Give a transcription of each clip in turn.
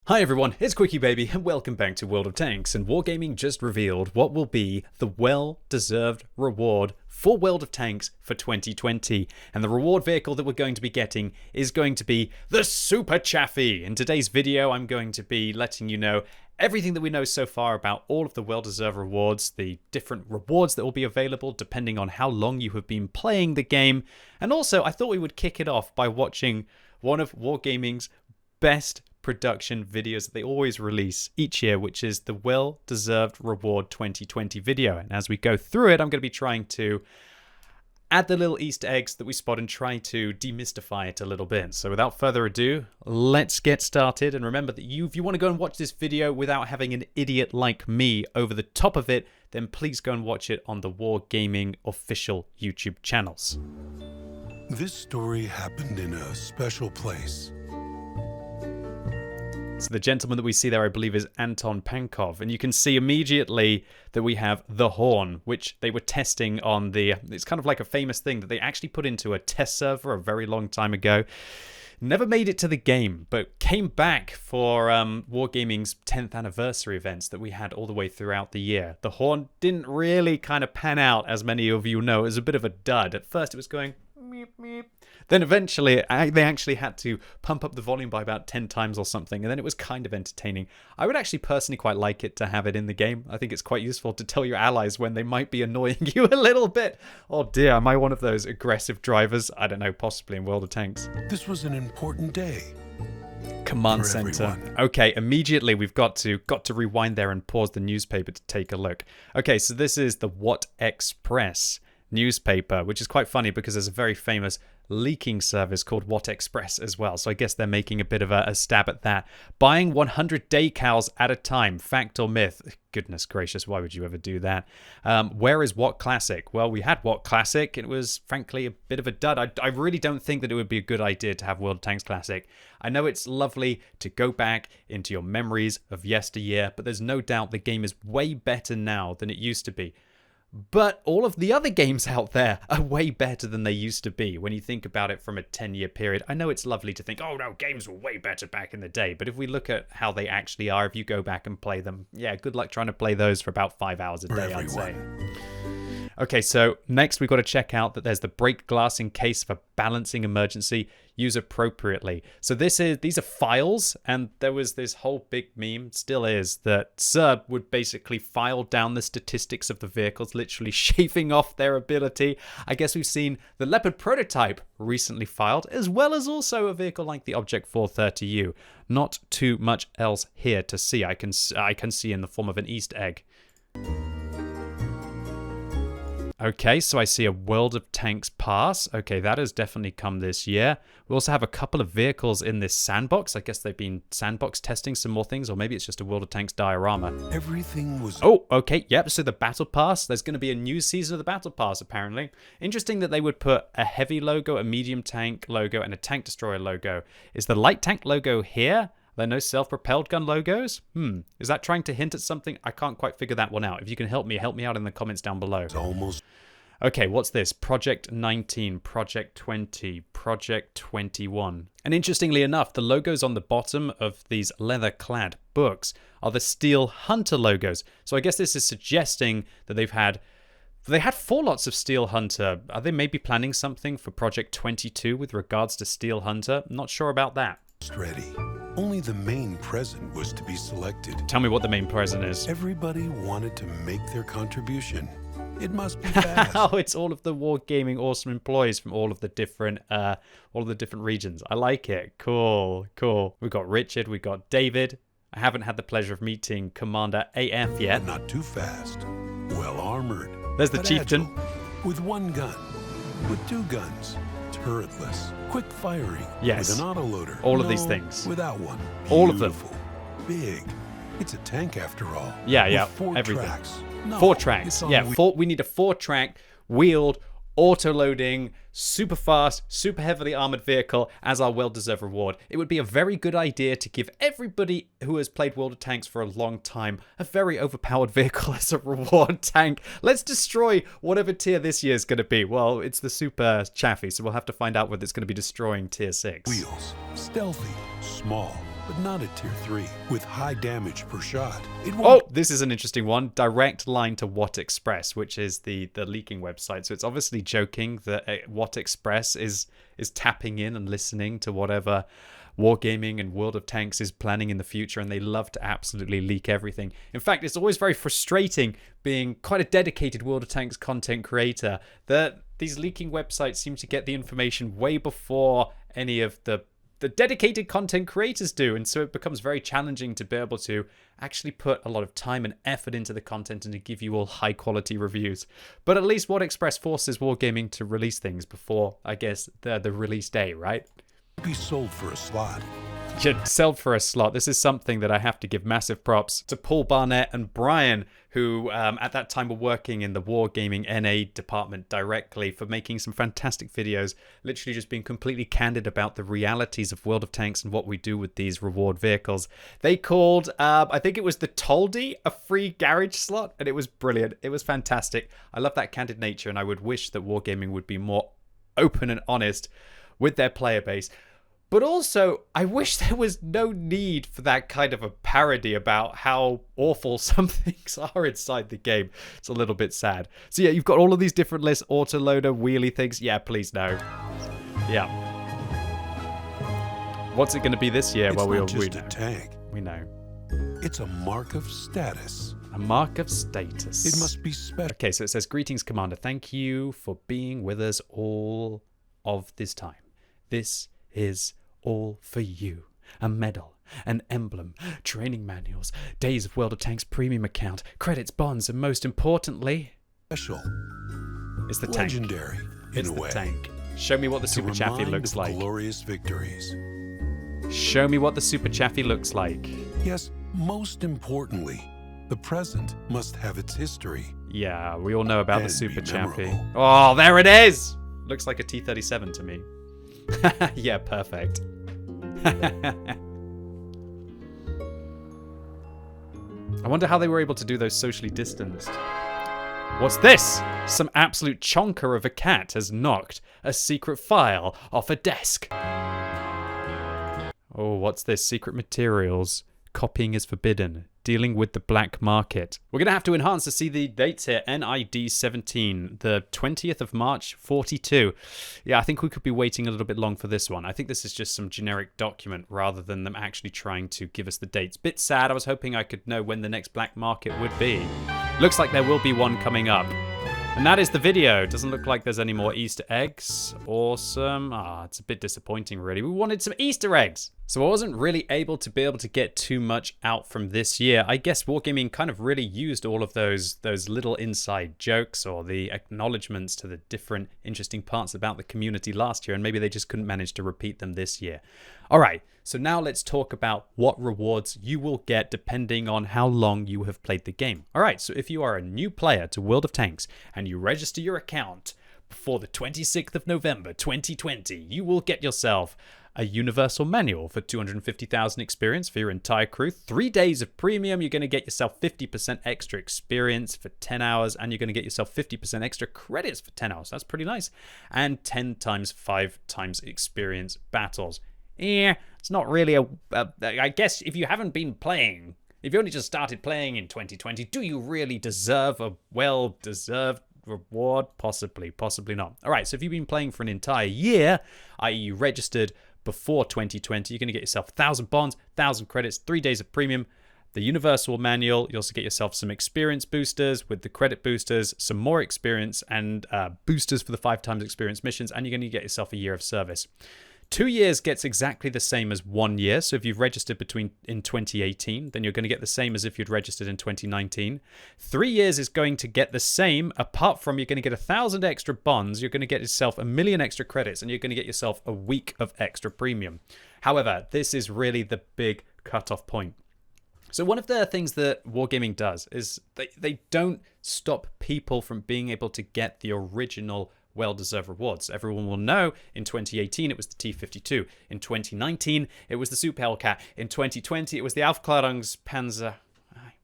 Hi everyone, it's QuickyBaby and welcome back to World of Tanks, and Wargaming just revealed what will be the well-deserved reward for World of Tanks for 2020. And the reward vehicle that we're going to be getting is going to be the Super Chaffee. In today's video, I'm going to be letting you know everything that we know so far about all of the well-deserved rewards, the different rewards that will be available depending on how long you have been playing the game. And also, I thought we would kick it off by watching one of Wargaming's best production videos that they always release each year, which is the well-deserved reward 2020 video. And as we go through it, I'm going to be trying to add the little Easter eggs that we spot and try to demystify it a little bit. So without further ado, let's get started. And remember that if you want to go and watch this video without having an idiot like me over the top of it, then please go and watch it on the Wargaming official YouTube channels. This story happened in a special place. So the gentleman that we see there, I believe, is Anton Pankov. And you can see immediately that we have the Horn, which they were testing on the... It's kind of like a famous thing that they actually put into a test server a very long time ago. Never made it to the game, but came back for Wargaming's 10th anniversary events that we had all the way throughout the year. The Horn didn't really kind of pan out, as many of you know. It was a bit of a dud. At first it was going... meep, meep. Then eventually they actually had to pump up the volume by about 10 times or something, and then it was kind of entertaining. I would actually personally quite like it to have it in the game. I think it's quite useful to tell your allies when they might be annoying you a little bit. Oh dear, am I one of those aggressive drivers? I don't know, possibly in World of Tanks. This was an important day. Command for center. everyone. Okay, immediately we've got to rewind there and pause the newspaper to take a look. Okay, so this is the What Express newspaper, which is quite funny because there's a very famous leaking service called What Express as well. So I guess they're making a bit of a stab at that. Buying 100 decals at a time. Fact or myth? Goodness gracious, why would you ever do that? Where is What Classic? Well, we had What Classic. It was frankly a bit of a dud. I really don't think that it would be a good idea to have World of Tanks Classic. I know it's lovely to go back into your memories of yesteryear, but there's no doubt the game is way better now than it used to be. But all of the other games out there are way better than they used to be when you think about it from a 10-year period. I know it's lovely to think, oh no, games were way better back in the day. But if we look at how they actually are, if you go back and play them, yeah, good luck trying to play those for about 5 hours a day, I'd say. Okay, so next we've got to check out that there's the break glass in case of a balancing emergency. Use appropriately. So these are files, and there was this whole big meme, still is, that Serb would basically file down the statistics of the vehicles, literally shaving off their ability. I guess we've seen the Leopard prototype recently filed, as well as also a vehicle like the Object 430U. Not too much else here to see. I can see in the form of an Easter egg. Okay, so I see a World of Tanks pass. Okay, that has definitely come this year. We also have a couple of vehicles in this sandbox. I guess they've been sandbox testing some more things, or maybe it's just a World of Tanks diorama. Everything was... Oh, okay, yep, so the Battle Pass. There's going to be a new season of the Battle Pass, apparently. Interesting that they would put a heavy logo, a medium tank logo, and a tank destroyer logo. Is the light tank logo here? There are no self-propelled gun logos? Is that trying to hint at something? I can't quite figure that one out. If you can help me out in the comments down below. almost... Okay, what's this? Project 19, Project 20, Project 21. And interestingly enough, the logos on the bottom of these leather-clad books are the Steel Hunter logos. So I guess this is suggesting that they had 4 lots of Steel Hunter. Are they maybe planning something for Project 22 with regards to Steel Hunter? I'm not sure about that. ready. Only the main present was to be selected. Tell me what the main present is. Everybody wanted to make their contribution. It must be fast. Oh, it's all of the Wargaming awesome employees from all of the different regions. I like it. Cool, cool. We've got Richard, we've got David. I haven't had the pleasure of meeting Commander AF yet. Not too fast. Well armored. There's the chieftain. Agile, with one gun. With two guns. Turretless. Quick firing. Yes. With an autoloader. All of these things. Without one. All of them. Big. It's a tank after all. Yeah, with yeah. 4 everything. Tracks. No, 4 tracks. it's Yeah, on we need a 4-track wheeled, auto-loading, super fast, super heavily armored vehicle as our well-deserved reward. It would be a very good idea to give everybody who has played World of Tanks for a long time a very overpowered vehicle as a reward tank. Let's destroy whatever tier this year is going to be. Well, it's the Super Chaffee, so we'll have to find out whether it's going to be destroying tier 6. Wheels. Stealthy. Small. but not at Tier 3. With high damage per shot, it Oh, won't... this is an interesting one. Direct line to What Express, which is the leaking website. So it's obviously joking that What Express is tapping in and listening to whatever Wargaming and World of Tanks is planning in the future, and they love to absolutely leak everything. In fact, it's always very frustrating being quite a dedicated World of Tanks content creator that these leaking websites seem to get the information way before any of the dedicated content creators do, and so it becomes very challenging to be able to actually put a lot of time and effort into the content and to give you all high quality reviews. But at least What Express forces Wargaming to release things before, I guess, the release day, right? be sold for a slot. Should sell for a slot. This is something that I have to give massive props to Paul Barnett and Brian, who at that time were working in the Wargaming NA department directly, for making some fantastic videos, literally just being completely candid about the realities of World of Tanks and what we do with these reward vehicles. They called, I think it was the Toldy, a free garage slot, and it was brilliant. It was fantastic. I love that candid nature, and I would wish that Wargaming would be more open and honest with their player base. But also, I wish there was no need for that kind of a parody about how awful some things are inside the game. It's a little bit sad. So yeah, you've got all of these different lists, autoloader, wheelie things. Yeah, please no. Yeah. What's it going to be this year? It's well, not just know. a tag. We know. It's a mark of status. A mark of status. It must be special. Okay, so it says, "Greetings, Commander. Thank you for being with us all of this time. This is all for you. A medal, an emblem, training manuals, Days of World of Tanks premium account, credits, bonds, and most importantly, Special. it's the tank. Legendary, in It's a the way. tank. Show me what the To Super Chaffee remind looks of like. glorious victories. Show me what the Super Chaffee looks like. Yes, most importantly, the present must have its history. Yeah, we all know about the And Super be Chaffee. memorable. Oh, there it is! Looks like a T-37 to me. Yeah, perfect. I wonder how they were able to do those socially distanced. What's this? Some absolute chonker of a cat has knocked a secret file off a desk. Oh, what's this? Secret materials. Copying is forbidden. Dealing with the black market. We're going to have to enhance to see the dates here. NID 17, the 20th of March, 42. Yeah, I think we could be waiting a little bit long for this one. I think this is just some generic document rather than them actually trying to give us the dates. Bit sad. I was hoping I could know when the next black market would be. Looks like there will be one coming up. And that is the video. Doesn't look like there's any more Easter eggs. Awesome. Ah, it's a bit disappointing, really. We wanted some Easter eggs. So I wasn't really able to get too much out from this year. I guess Wargaming kind of really used all of those little inside jokes or the acknowledgements to the different interesting parts about the community last year, and maybe they just couldn't manage to repeat them this year. All right, so now let's talk about what rewards you will get depending on how long you have played the game. All right, so if you are a new player to World of Tanks and you register your account before the 26th of November 2020, you will get yourself a universal manual for 250,000 experience for your entire crew, 3 days of premium, you're going to get yourself 50% extra experience for 10 hours, and you're going to get yourself 50% extra credits for 10 hours. That's pretty nice. And 10 times 5 times experience battles. Yeah, it's not really I guess if you haven't been playing, if you only just started playing in 2020, do you really deserve a well-deserved reward? Possibly, possibly not. All right, so if you've been playing for an entire year, i.e. you registered before 2020, you're going to get yourself 1,000 bonds, 1,000 credits, 3 days of premium, the universal manual. You also get yourself some experience boosters with the credit boosters, some more experience and boosters for the 5 times experience missions, and you're going to get yourself a year of service. 2 years gets exactly the same as 1 year. So if you've registered in 2018, then you're going to get the same as if you'd registered in 2019. 3 years is going to get the same, apart from you're going to get 1,000 extra bonds, you're going to get yourself 1,000,000 extra credits, and you're going to get yourself a week of extra premium. However, this is really the big cutoff point. So one of the things that Wargaming does is they don't stop people from being able to get the original well-deserved rewards. Everyone will know in 2018 it was the T-52. In 2019 it was the Super Hellcat. In 2020 it was the Aufklärungspanzer.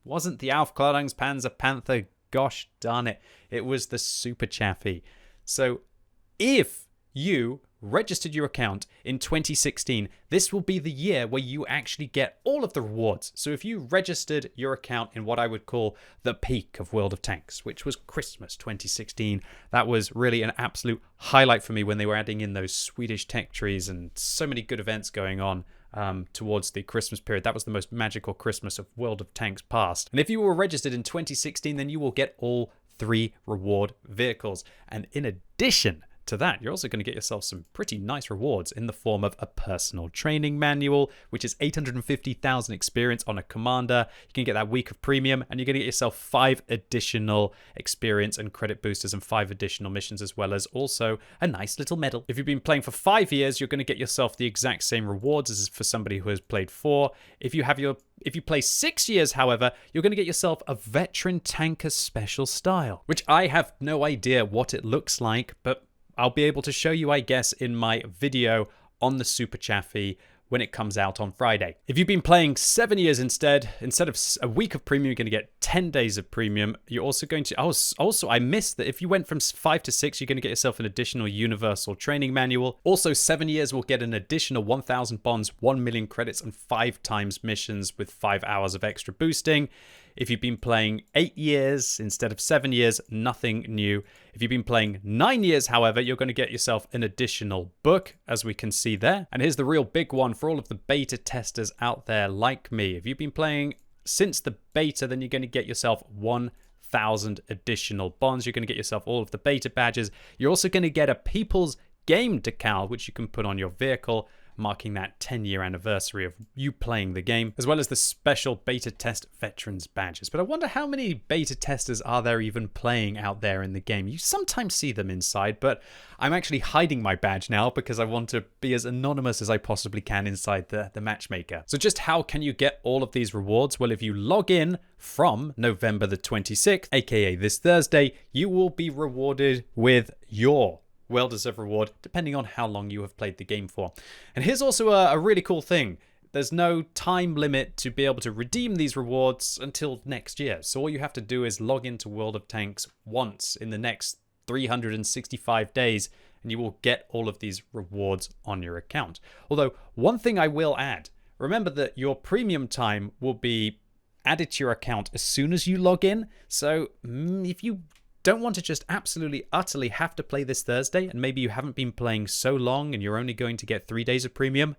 Wasn't the Aufklärungspanzer Panther? Gosh darn it. It was the Super Chaffee. So if you registered your account in 2016, this will be the year where you actually get all of the rewards. So if you registered your account in what I would call the peak of World of Tanks, which was Christmas 2016, that was really an absolute highlight for me when they were adding in those Swedish tech trees and so many good events going on towards the Christmas period. That was the most magical Christmas of World of Tanks past. And if you were registered in 2016, then you will get all 3 reward vehicles. And in addition to that, you're also going to get yourself some pretty nice rewards in the form of a personal training manual, which is 850,000 experience on a commander. You can get that week of premium, and you're going to get yourself 5 additional experience and credit boosters and 5 additional missions, as well as also a nice little medal. If you've been playing for 5 years, you're going to get yourself the exact same rewards as for somebody who has played 4. If you play 6 years, however, you're going to get yourself a veteran tanker special style, which I have no idea what it looks like, but I'll be able to show you, I guess, in my video on the Super Chaffee when it comes out on Friday. If you've been playing 7 years instead of a week of premium, you're going to get 10 days of premium. You're also going to, I missed that if you went from 5 to 6, you're going to get yourself an additional universal training manual. Also, 7 years will get an additional 1,000 bonds, 1 million credits, and 5 times missions with 5 hours of extra boosting. If you've been playing 8 years instead of 7 years, nothing new. If you've been playing 9 years, however, you're going to get yourself an additional book, as we can see there. And here's the real big one for all of the beta testers out there like me. If you've been playing since the beta, then you're going to get yourself 1,000 additional bonds. You're going to get yourself all of the beta badges. You're also going to get a People's Game decal, which you can put on your vehicle, marking that 10-year anniversary of you playing the game, as well as the special beta test veterans badges. But I wonder how many beta testers are there even playing out there in the game. You sometimes see them inside, but I'm actually hiding my badge now because I want to be as anonymous as I possibly can inside the matchmaker. So just how can you get all of these rewards? Well, if you log in from November the 26th, aka this Thursday, you will be rewarded with your well-deserved reward, depending on how long you have played the game for. And here's also a really cool thing. There's no time limit to be able to redeem these rewards until next year. So all you have to do is log into World of Tanks once in the next 365 days, and you will get all of these rewards on your account. Although, one thing I will add, remember that your premium time will be added to your account as soon as you log in. So if you don't want to just absolutely, utterly have to play this Thursday, and maybe you haven't been playing so long and you're only going to get 3 days of premium,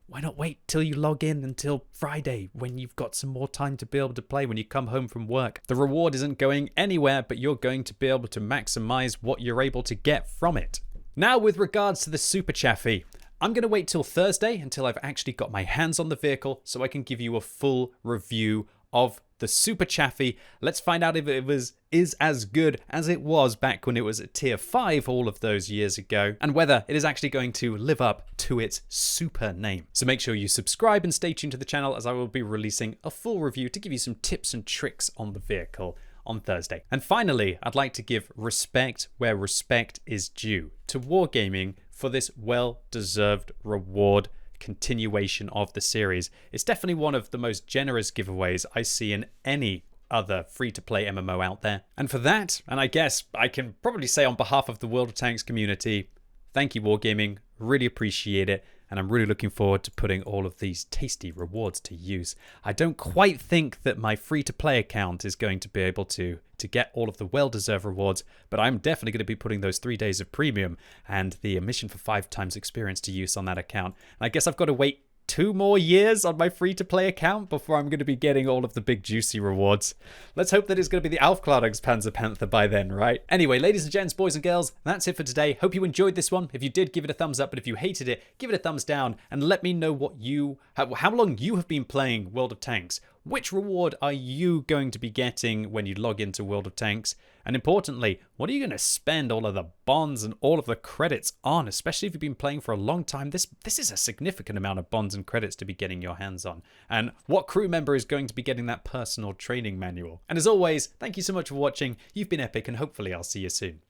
why not wait till you log in until Friday when you've got some more time to be able to play when you come home from work? The reward isn't going anywhere, but you're going to be able to maximize what you're able to get from it. Now, with regards to the Super Chaffee, I'm going to wait till Thursday until I've actually got my hands on the vehicle so I can give you a full review of the Super Chaffee. Let's find out if it is as good as it was back when it was at tier 5 all of those years ago, and whether it is actually going to live up to its super name. So make sure you subscribe and stay tuned to the channel, as I will be releasing a full review to give you some tips and tricks on the vehicle on Thursday. And finally, I'd like to give respect where respect is due to Wargaming for this well-deserved reward continuation of the series. It's definitely one of the most generous giveaways I see in any other free-to-play MMO out there. And for that, and I guess I can probably say on behalf of the World of Tanks community, thank you Wargaming, really appreciate it, and I'm really looking forward to putting all of these tasty rewards to use. I don't quite think that my free-to-play account is going to be able to get all of the well-deserved rewards, but I'm definitely going to be putting those 3 days of premium and the mission for 5 times experience to use on that account. And I guess I've got to wait 2 more years on my free-to-play account before I'm going to be getting all of the big juicy rewards. Let's hope that it's going to be the Aufklärungs Panzer Panther by then, right? Anyway, ladies and gents, boys and girls, that's it for today. Hope you enjoyed this one. If you did, give it a thumbs up, but if you hated it, give it a thumbs down, and let me know how long you have been playing World of Tanks. Which reward are you going to be getting when you log into World of Tanks? And importantly, what are you going to spend all of the bonds and all of the credits on? Especially if you've been playing for a long time. This is a significant amount of bonds and credits to be getting your hands on. And what crew member is going to be getting that personal training manual? And as always, thank you so much for watching. You've been epic, and hopefully I'll see you soon.